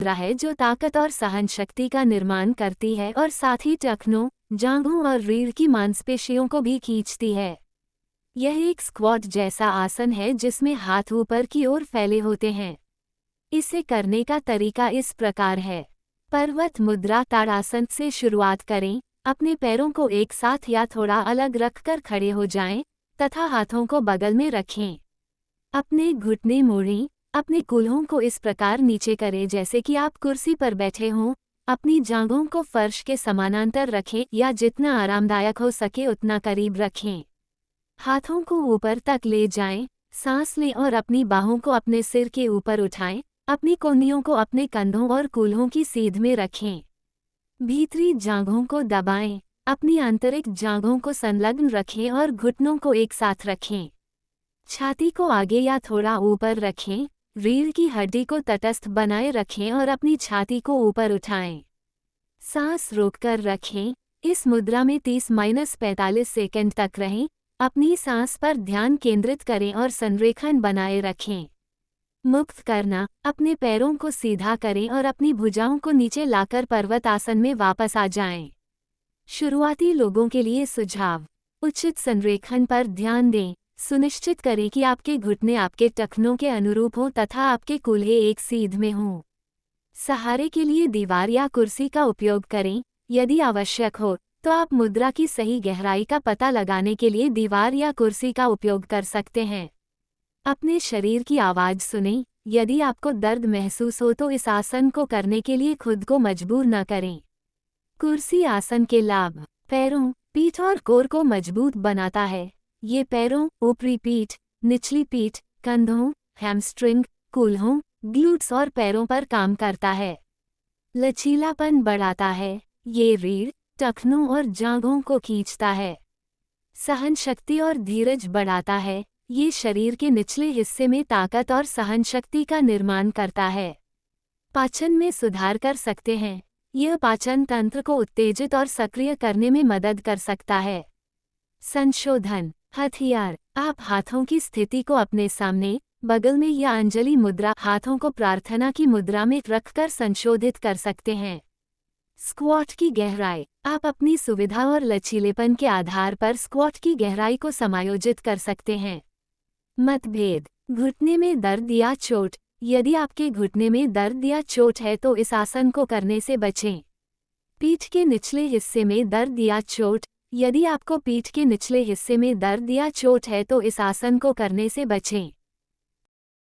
मुद्रा है जो ताकत और सहन शक्ति का निर्माण करती है और साथ ही टखनों, जांघों और रीढ़ की मांसपेशियों को भी खींचती है। यह एक स्क्वाट जैसा आसन है जिसमें हाथ ऊपर की ओर फैले होते हैं। इसे करने का तरीका इस प्रकार है। पर्वत मुद्रा ताड़ासन से शुरुआत करें। अपने पैरों को एक साथ या थोड़ा अलग रखकर खड़े हो जाएं तथा हाथों को बगल में रखें। अपने घुटने मोड़ें। अपने कूल्हों को इस प्रकार नीचे करें जैसे कि आप कुर्सी पर बैठे हों। अपनी जांघों को फर्श के समानांतर रखें या जितना आरामदायक हो सके उतना करीब रखें। हाथों को ऊपर तक ले जाएं, सांस लें और अपनी बाहों को अपने सिर के ऊपर उठाएं। अपनी कोहनियों को अपने कंधों और कूल्हों की सीध में रखें। भीतरी जांघों को दबाएं। अपनी आंतरिक जांघों को संलग्न रखें और घुटनों को एक साथ रखें। छाती को आगे या थोड़ा ऊपर रखें। रीढ़ की हड्डी को तटस्थ बनाए रखें और अपनी छाती को ऊपर उठाएं। सांस रोककर रखें। इस मुद्रा में 30-45 सेकंड तक रहें। अपनी सांस पर ध्यान केंद्रित करें और संरेखण बनाए रखें। मुक्त करना। अपने पैरों को सीधा करें और अपनी भुजाओं को नीचे लाकर पर्वत आसन में वापस आ जाएं। शुरुआती लोगों के लिए सुझाव। उचित संरेखण पर ध्यान दें। सुनिश्चित करें कि आपके घुटने आपके टखनों के अनुरूप हों तथा आपके कूल्हे एक सीध में हों। सहारे के लिए दीवार या कुर्सी का उपयोग करें। यदि आवश्यक हो तो आप मुद्रा की सही गहराई का पता लगाने के लिए दीवार या कुर्सी का उपयोग कर सकते हैं। अपने शरीर की आवाज़ सुनें। यदि आपको दर्द महसूस हो तो इस आसन को करने के लिए खुद को मजबूर न करें। कुर्सी आसन के लाभ। पैरों, पीठ और कोर को मजबूत बनाता है। ये पैरों, ऊपरी पीठ, निचली पीठ, कंधों, हैमस्ट्रिंग, कूल्हों, ग्लूट्स और पैरों पर काम करता है। लचीलापन बढ़ाता है। ये रीढ़, टखनों और जांघों को खींचता है। सहन शक्ति और धीरज बढ़ाता है। ये शरीर के निचले हिस्से में ताकत और सहन शक्ति का निर्माण करता है। पाचन में सुधार कर सकते हैं। यह पाचन तंत्र को उत्तेजित और सक्रिय करने में मदद कर सकता है। संशोधन। हथियार। आप हाथों की स्थिति को अपने सामने, बगल में या अंजलि मुद्रा हाथों को प्रार्थना की मुद्रा में रखकर संशोधित कर सकते हैं। स्क्वाट की गहराई। आप अपनी सुविधा और लचीलेपन के आधार पर स्क्वाट की गहराई को समायोजित कर सकते हैं। मतभेद। घुटने में दर्द या चोट। यदि आपके घुटने में दर्द या चोट है तो इस आसन को करने से बचें। पीठ के निचले हिस्से में दर्द या चोट। यदि आपको पीठ के निचले हिस्से में दर्द या चोट है तो इस आसन को करने से बचें।